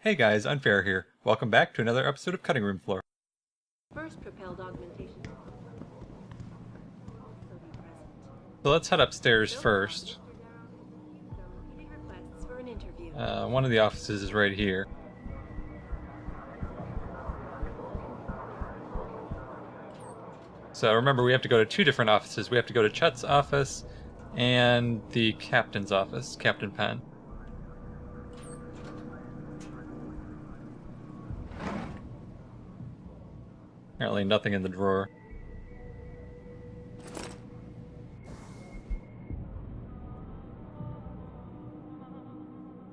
Hey guys, Unfair here. Welcome back to another episode of Cutting Room Floor. First propelled augmentation. So let's head upstairs first. One of the offices is right here. So remember, we have to go to two different offices. We have to go to Chet's office and the captain's office, Captain Penn. Apparently nothing in the drawer.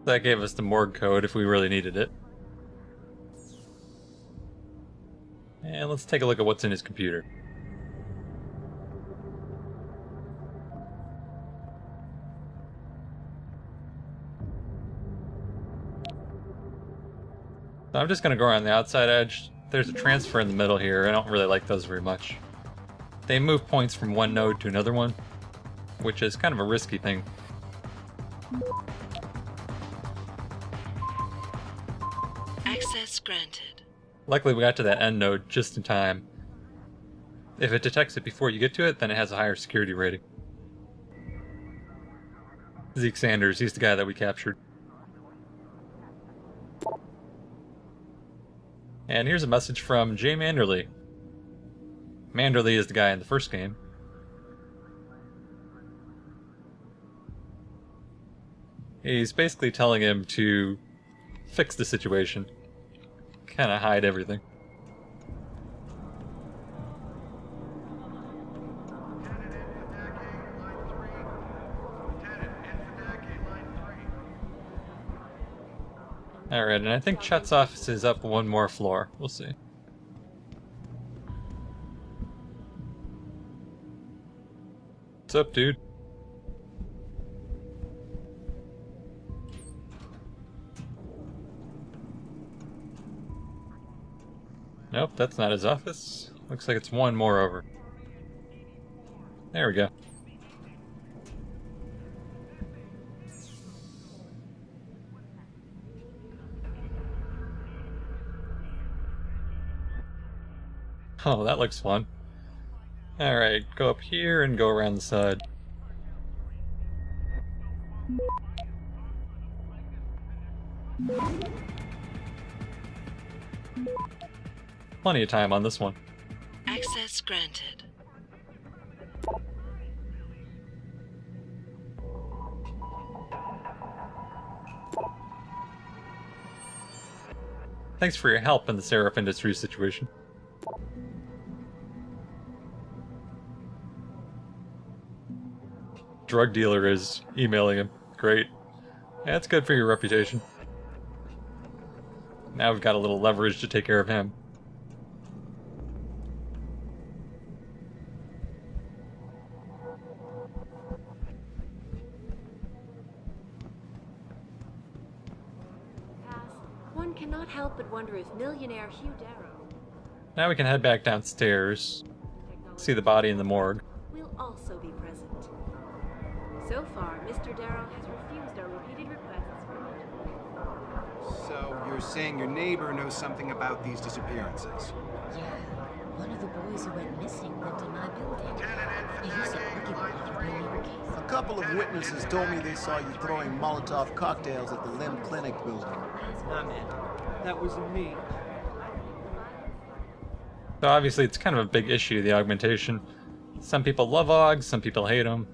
That gave us the morgue code if we really needed it. And let's take a look at what's in his computer. So I'm just going to go around the outside edge. There's a transfer in the middle here. I don't really like those very much. They move points from one node to another one, which is kind of a risky thing. Access granted. Luckily we got to that end node just in time. If it detects it before you get to it, then it has a higher security rating. Zeke Sanders, he's the guy that we captured. And here's a message from Jay Manderley. Manderley is the guy in the first game. He's basically telling him to fix the situation. Kind of hide everything. Alright, and I think Chet's office is up one more floor. We'll see. What's up, dude? Nope, that's not his office. Looks like it's one more over. There we go. Oh, that looks fun. Alright, go up here and go around the side. Plenty of time on this one. Access granted. Thanks for your help in the CRF Industries situation. Drug dealer is emailing him. Great. That's good for your reputation. Now we've got a little leverage to take care of him. One cannot help but wonder if millionaire Hugh Darrow Now we can head back downstairs. See the body in the morgue. will also be present. So far, Mr. Darrow has refused our repeated requests for interview. So you're saying your neighbor knows something about these disappearances? Yeah, one of the boys who went missing lived in my building. He used to argue about your neighbor case. A couple of witnesses told me they saw you throwing Molotov cocktails at the Limb Clinic building. Nah, man. That wasn't me. So obviously it's kind of a big issue, the augmentation. Some people love augs, some people hate them.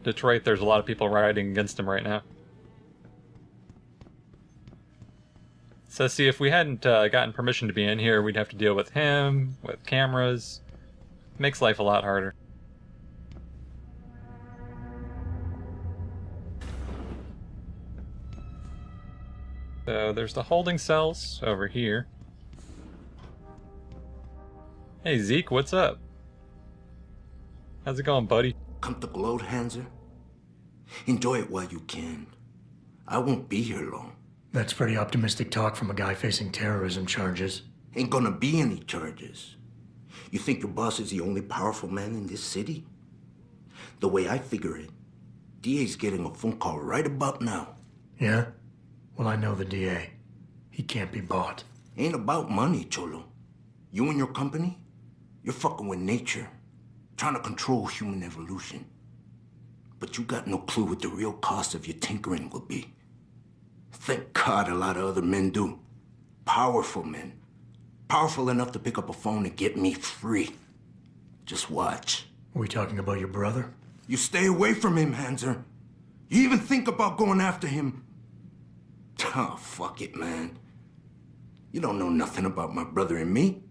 Detroit, there's a lot of people rioting against him right now. So see, if we hadn't gotten permission to be in here, we'd have to deal with him, with cameras. Makes life a lot harder. So there's the holding cells over here. Hey Zeke, what's up? How's it going, buddy? Come to gloat, Hanser? Enjoy it while you can. I won't be here long. That's pretty optimistic talk from a guy facing terrorism charges. Ain't gonna be any charges. You think your boss is the only powerful man in this city? The way I figure it, DA's getting a phone call right about now. Yeah? Well, I know the DA. He can't be bought. Ain't about money, Cholo. You and your company, you're fucking with nature, trying to control human evolution. But you got no clue what the real cost of your tinkering will be. Thank God a lot of other men do. Powerful men. Powerful enough to pick up a phone and get me free. Just watch. Are we talking about your brother? You stay away from him, Hanser. You even think about going after him. Oh, fuck it, man. You don't know nothing about my brother and me.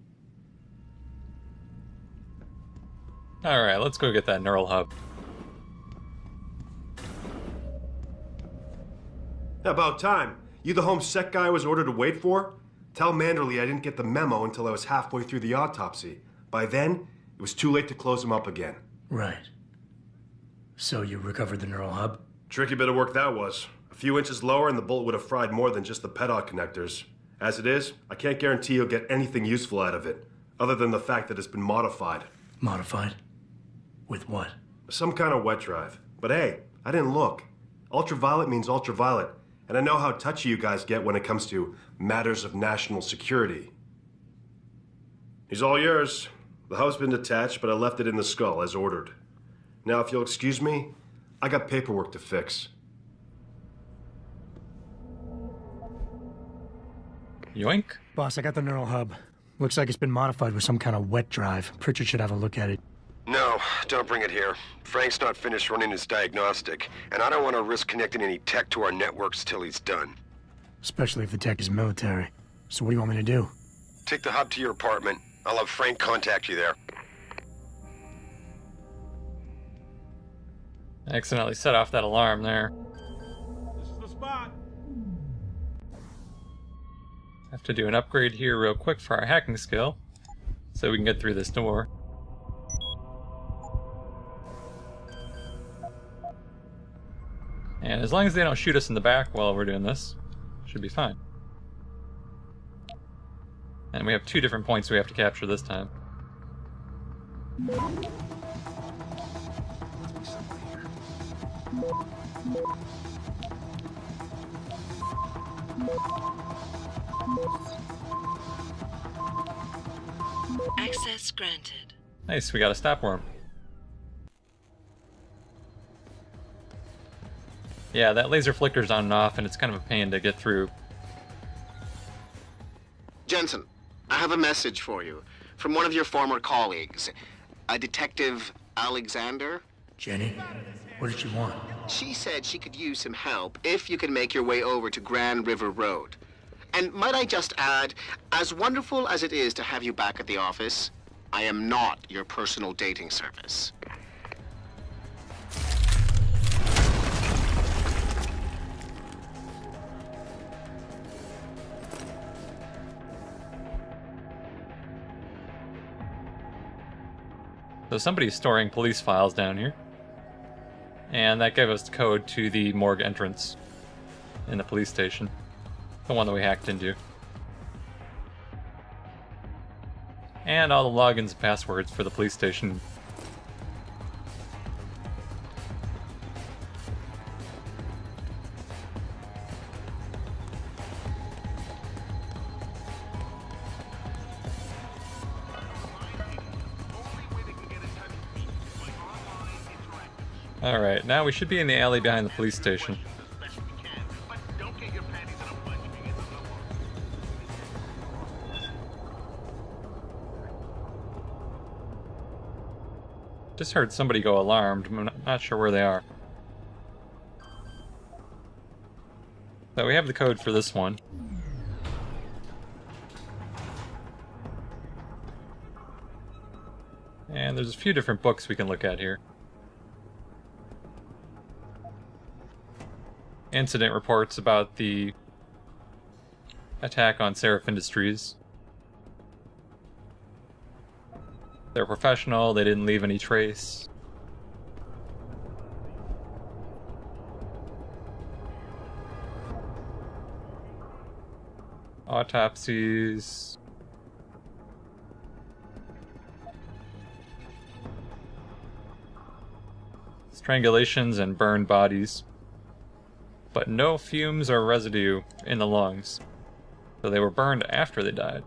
Alright, let's go get that neural hub. About time. You the home sec guy I was ordered to wait for? Tell Manderley I didn't get the memo until I was halfway through the autopsy. By then, it was too late to close him up again. Right. So you recovered the neural hub? Tricky bit of work that was. A few inches lower and the bullet would have fried more than just the pedal connectors. As it is, I can't guarantee you'll get anything useful out of it, other than the fact that it's been modified. Modified? With what? Some kind of wet drive. But hey, I didn't look. Ultraviolet means ultraviolet, and I know how touchy you guys get when it comes to matters of national security. He's all yours. The hub's been detached, but I left it in the skull as ordered. Now, if you'll excuse me, I got paperwork to fix. Yoink. Boss, I got the neural hub. Looks like it's been modified with some kind of wet drive. Pritchard should have a look at it. No, don't bring it here. Frank's not finished running his diagnostic, and I don't want to risk connecting any tech to our networks till he's done. Especially if the tech is military. So what do you want me to do? Take the hub to your apartment. I'll have Frank contact you there. I accidentally set off that alarm there. This is the spot. Have to do an upgrade here real quick for our hacking skill, so we can get through this door. And as long as they don't shoot us in the back while we're doing this, should be fine. And we have 2 different points we have to capture this time. Access granted. Nice, we got a stop worm. Yeah, that laser flickers on and off, and it's kind of a pain to get through. Jensen, I have a message for you from one of your former colleagues, a Detective Alexander. Jenny? What did she want? She said she could use some help if you can make your way over to Grand River Road. And might I just add, as wonderful as it is to have you back at the office, I am not your personal dating service. So somebody's storing police files down here. And that gave us the code to the morgue entrance in the police station. The one that we hacked into. And all the logins and passwords for the police station. Alright, now we should be in the alley behind the police station. Just heard somebody go alarmed. I'm not sure where they are. So we have the code for this one. And there's a few different books we can look at here. Incident reports about the attack on CRF Industries. They're professional, they didn't leave any trace. Autopsies. Strangulations and burned bodies. but no fumes or residue in the lungs. So they were burned after they died.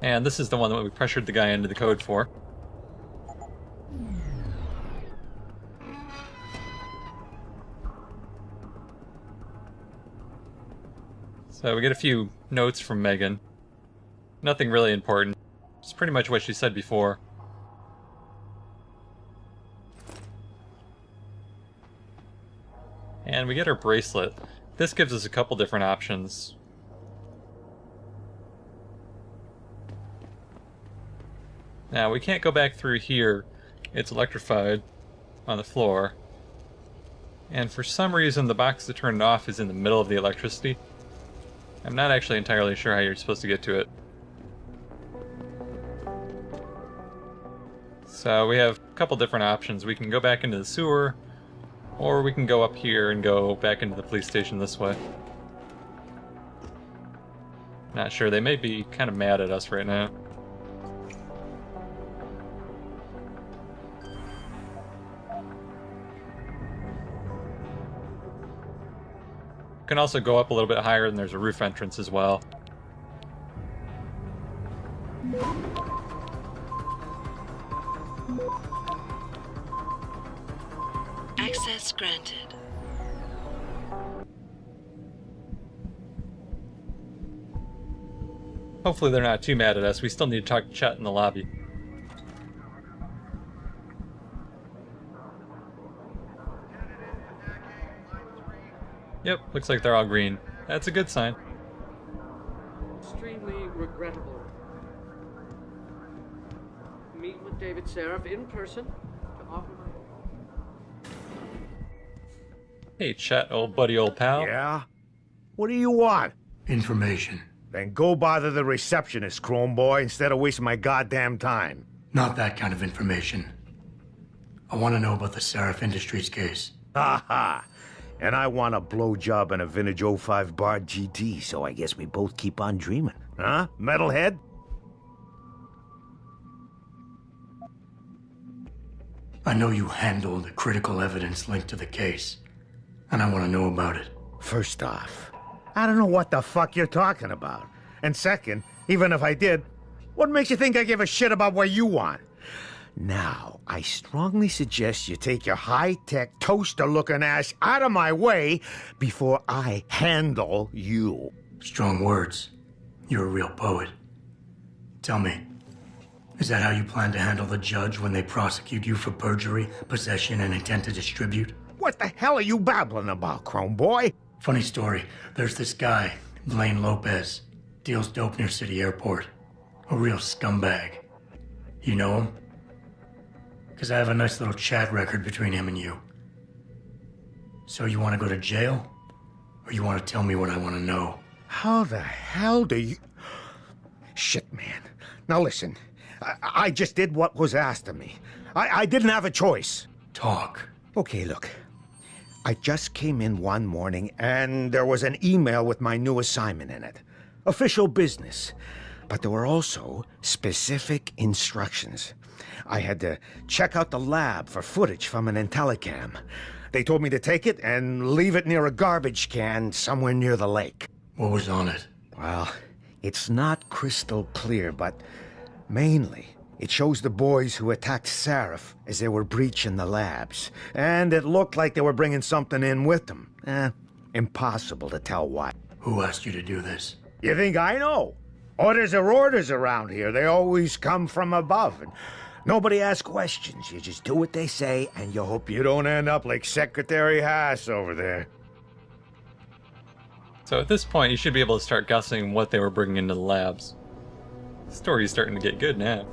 And this is the one that we pressured the guy into the code for. So we get a few notes from Megan. Nothing really important. It's pretty much what she said before. And we get her bracelet. This gives us a couple different options. Now, we can't go back through here. It's electrified on the floor. And for some reason, the box to turn it off is in the middle of the electricity. I'm not actually entirely sure how you're supposed to get to it. So we have a couple different options. We can go back into the sewer, or we can go up here and go back into the police station this way. Not sure. They may be kind of mad at us right now. You can also go up a little bit higher, and there's a roof entrance as well. Access granted. Hopefully they're not too mad at us. We still need to talk to Chet in the lobby. Yep, looks like they're all green. That's a good sign. Extremely regrettable. Meet with David CRF in person to offer my... Hey, Chet, old buddy, old pal. Yeah? What do you want? Information. Then go bother the receptionist, Chrome Boy, instead of wasting my goddamn time. Not that kind of information. I want to know about the CRF Industries case. Ha ha! And I want a blowjob and a vintage 05 bar GT, so I guess we both keep on dreaming. Huh, metalhead? I know you handled the critical evidence linked to the case, and I want to know about it. First off, I don't know what the fuck you're talking about. And second, even if I did, what makes you think I give a shit about what you want? Now, I strongly suggest you take your high-tech, toaster-looking ass out of my way before I handle you. Strong words. You're a real poet. Tell me, is that how you plan to handle the judge when they prosecute you for perjury, possession, and intent to distribute? What the hell are you babbling about, Chrome Boy? Funny story. There's this guy, Blaine Lopez, deals dope near City Airport. A real scumbag. You know him? Because I have a nice little chat record between him and you. So you want to go to jail? Or you want to tell me what I want to know? How the hell do you... Shit, man. Now listen, I just did what was asked of me. I didn't have a choice. Talk. Okay, look. I just came in one morning and there was an email with my new assignment in it. Official business. But there were also specific instructions. I had to check out the lab for footage from an Intellicam. They told me to take it and leave it near a garbage can somewhere near the lake. What was on it? Well, it's not crystal clear, but mainly it shows the boys who attacked CRF as they were breaching the labs. And it looked like they were bringing something in with them. Impossible to tell what. Who asked you to do this? You think I know? Orders are orders around here. They always come from above. And nobody asks questions. You just do what they say, and you hope you don't end up like Secretary Haas over there. So at this point, you should be able to start guessing what they were bringing into the labs. The story's starting to get good now.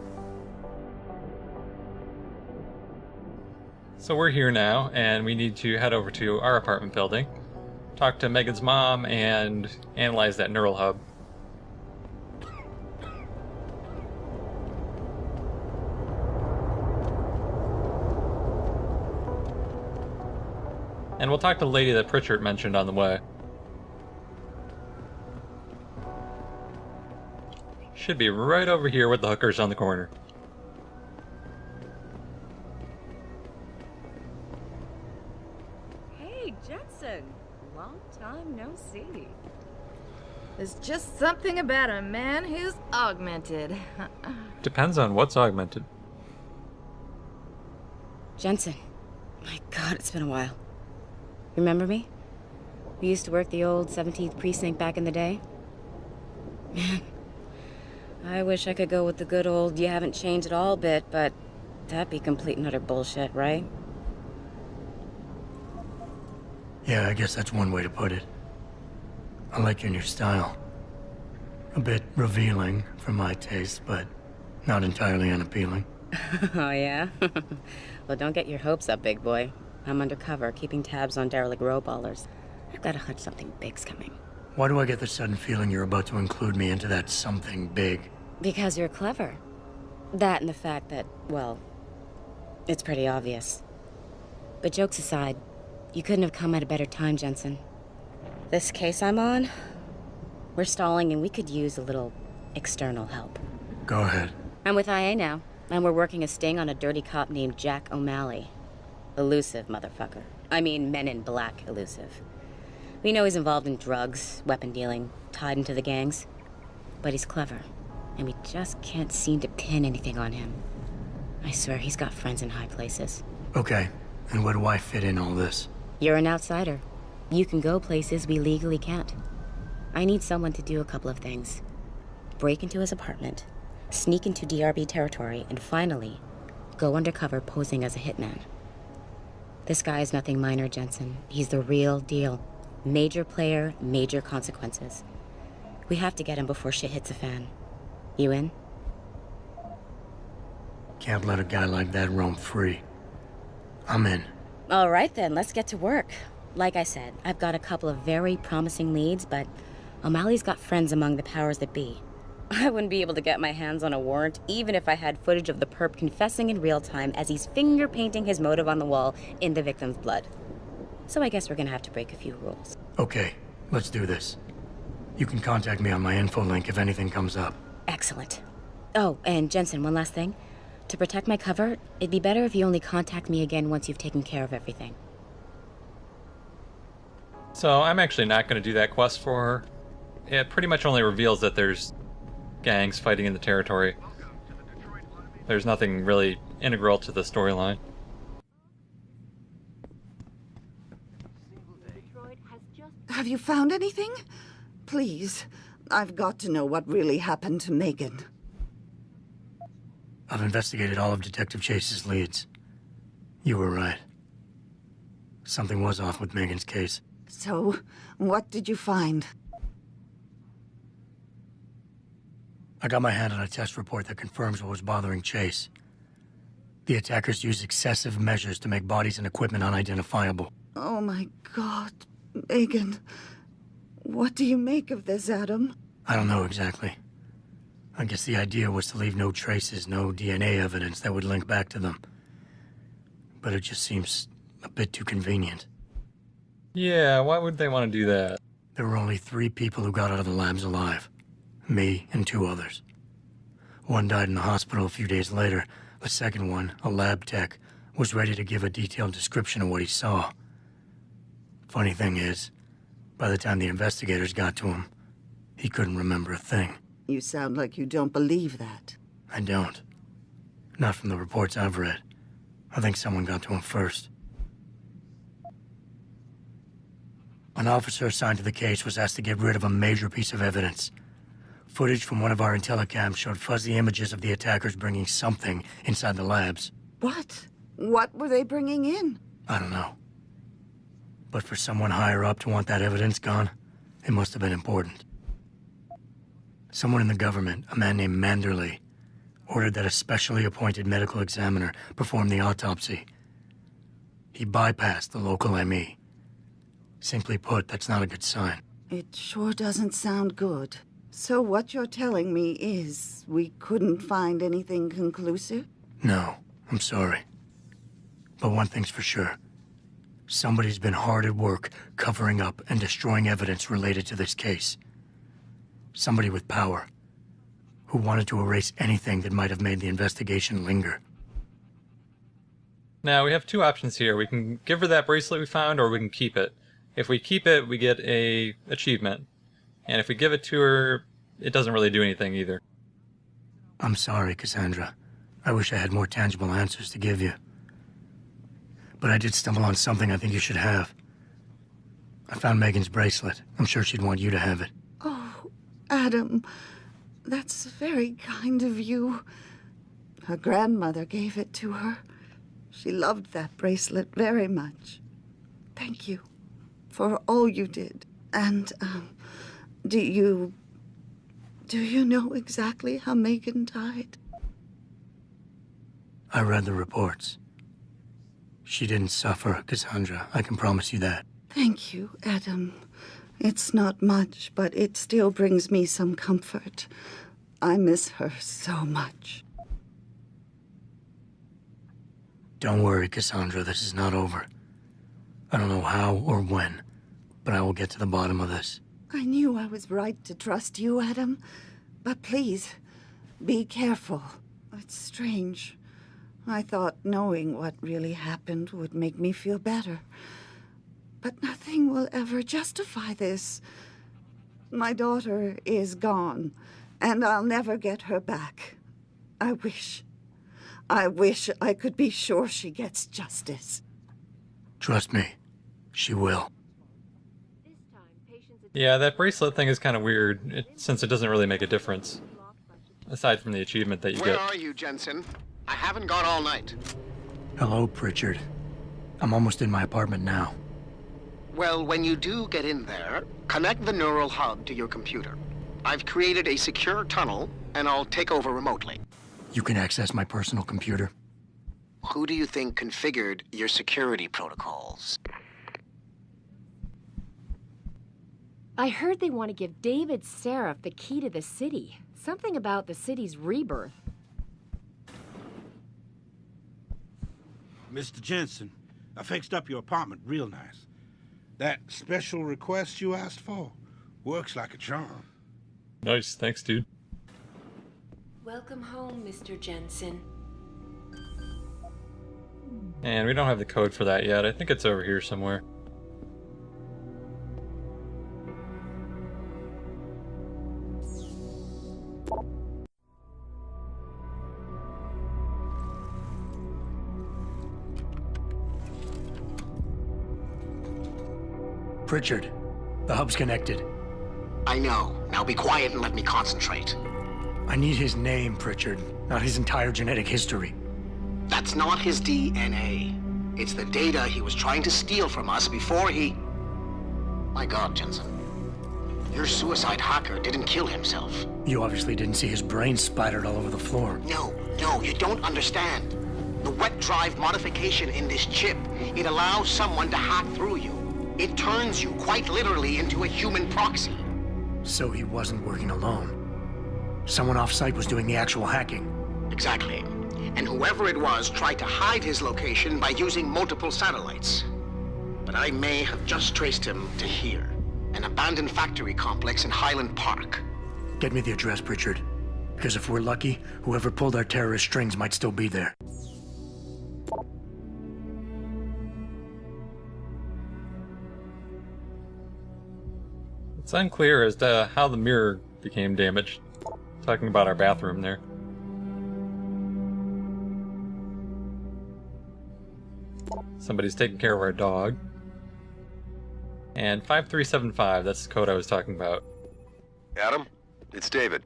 So we're here now, and we need to head over to our apartment building, talk to Megan's mom, and analyze that neural hub. And we'll talk to the lady that Pritchard mentioned on the way. Should be right over here with the hookers on the corner. Hey, Jetson. Long time no see. There's just something about a man who's augmented. Depends on what's augmented. Jensen. My God, it's been a while. Remember me? We used to work the old 17th precinct back in the day. Man, I wish I could go with the good old you haven't changed at all bit, but that'd be complete and utter bullshit, right? Yeah, I guess that's one way to put it. I like your new style. A bit revealing for my taste, but not entirely unappealing. Oh, yeah? Well, don't get your hopes up, big boy. I'm undercover, keeping tabs on derelict row-ballers. I've got a hunch something big's coming. Why do I get the sudden feeling you're about to include me into that something big? Because you're clever. That and the fact that, well, it's pretty obvious. But jokes aside, you couldn't have come at a better time, Jensen. This case I'm on, we're stalling and we could use a little external help. Go ahead. I'm with IA now, and we're working a sting on a dirty cop named Jack O'Malley. Elusive motherfucker. I mean, Men in Black elusive. We know he's involved in drugs, weapon dealing, tied into the gangs. But he's clever, and we just can't seem to pin anything on him. I swear he's got friends in high places. Okay, and where do I fit in all this? You're an outsider. You can go places we legally can't. I need someone to do a couple of things. Break into his apartment, sneak into DRB territory, and finally, go undercover posing as a hitman. This guy is nothing minor, Jensen. He's the real deal. Major player, major consequences. We have to get him before shit hits the fan. You in? Can't let a guy like that roam free. I'm in. All right then, let's get to work. Like I said, I've got a couple of very promising leads, but O'Malley's got friends among the powers that be. I wouldn't be able to get my hands on a warrant, even if I had footage of the perp confessing in real time as he's finger painting his motive on the wall in the victim's blood. So I guess we're gonna have to break a few rules. Okay, let's do this. You can contact me on my info link if anything comes up. Excellent. Oh, and Jensen, one last thing. To protect my cover, it'd be better if you only contact me again once you've taken care of everything. So I'm actually not going to do that quest for her. It pretty much only reveals that there's gangs fighting in the territory. There's nothing really integral to the storyline. Have you found anything? Please, I've got to know what really happened to Megan. I've investigated all of Detective Chase's leads. You were right. Something was off with Megan's case. So, what did you find? I got my hand on a test report that confirms what was bothering Chase. The attackers used excessive measures to make bodies and equipment unidentifiable. Oh my God, Megan. What do you make of this, Adam? I don't know exactly. I guess the idea was to leave no traces, no DNA evidence that would link back to them. But it just seems a bit too convenient. Yeah, why would they want to do that? There were only 3 people who got out of the labs alive. Me and 2 others. One died in the hospital a few days later. The second one, a lab tech, was ready to give a detailed description of what he saw. Funny thing is, by the time the investigators got to him, he couldn't remember a thing. You sound like you don't believe that. I don't. Not from the reports I've read. I think someone got to him first. An officer assigned to the case was asked to get rid of a major piece of evidence. Footage from one of our intellicams showed fuzzy images of the attackers bringing something inside the labs. What? What were they bringing in? I don't know. But for someone higher up to want that evidence gone, it must have been important. Someone in the government, a man named Manderley, ordered that a specially appointed medical examiner perform the autopsy. He bypassed the local ME. Simply put, that's not a good sign. It sure doesn't sound good. So what you're telling me is we couldn't find anything conclusive? No, I'm sorry. But one thing's for sure. Somebody's been hard at work covering up and destroying evidence related to this case. Somebody with power, who wanted to erase anything that might have made the investigation linger. Now, we have two options here. We can give her that bracelet we found, or we can keep it. If we keep it, we get a achievement. And if we give it to her, it doesn't really do anything either. I'm sorry, Cassandra. I wish I had more tangible answers to give you. But I did stumble on something I think you should have. I found Megan's bracelet. I'm sure she'd want you to have it. Oh, Adam, that's very kind of you. Her grandmother gave it to her. She loved that bracelet very much. Thank you for all you did. And, do you know exactly how Megan died? I read the reports. She didn't suffer, Cassandra. I can promise you that. Thank you, Adam. It's not much, but it still brings me some comfort. I miss her so much. Don't worry, Cassandra. This is not over. I don't know how or when, but I will get to the bottom of this. I knew I was right to trust you, Adam. But please, be careful. It's strange. I thought knowing what really happened would make me feel better. But nothing will ever justify this. My daughter is gone, and I'll never get her back. I wish I could be sure she gets justice. Trust me, she will. Yeah, that bracelet thing is kind of weird, since it doesn't really make a difference. Aside from the achievement that you Where get. are you, Jensen? I haven't gone all night. Hello, Pritchard. I'm almost in my apartment now. Well, when you do get in there, connect the neural hub to your computer. I've created a secure tunnel, and I'll take over remotely. You can access my personal computer. Who do you think configured your security protocols? I heard they want to give David CRF the key to the city. Something about the city's rebirth. Mr. Jensen, I fixed up your apartment real nice. That special request you asked for works like a charm. Nice, thanks, dude. Welcome home, Mr. Jensen. And we don't have the code for that yet. I think it's over here somewhere. Pritchard, the hub's connected. I know. Now be quiet and let me concentrate. I need his name, Pritchard, not his entire genetic history. That's not his DNA. It's the data he was trying to steal from us before he... My God, Jensen. Your suicide hacker didn't kill himself. You obviously didn't see his brain splattered all over the floor. No, you don't understand. The wet drive modification in this chip, it allows someone to hack through you. It turns you quite literally into a human proxy. So he wasn't working alone. Someone off-site was doing the actual hacking. Exactly. And whoever it was tried to hide his location by using multiple satellites. But I may have just traced him to here. An abandoned factory complex in Highland Park. Get me the address, Pritchard. Because if we're lucky, whoever pulled our terrorist strings might still be there. It's unclear as to how the mirror became damaged. Talking about our bathroom there. Somebody's taking care of our dog. And 5375, that's the code I was talking about. Adam, it's David.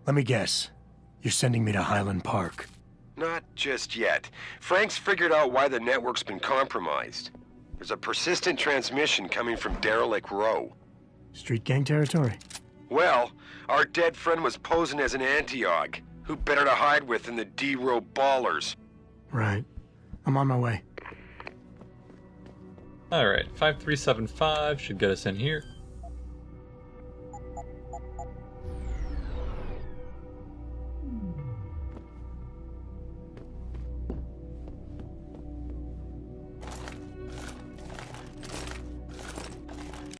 Let me guess. You're sending me to Highland Park. Not just yet. Frank's figured out why the network's been compromised. There's a persistent transmission coming from Derelict Row. Street gang territory? Well, our dead friend was posing as an anti-aug. Who better to hide with than the D-Row ballers? Right. I'm on my way. Alright, 5375 should get us in here.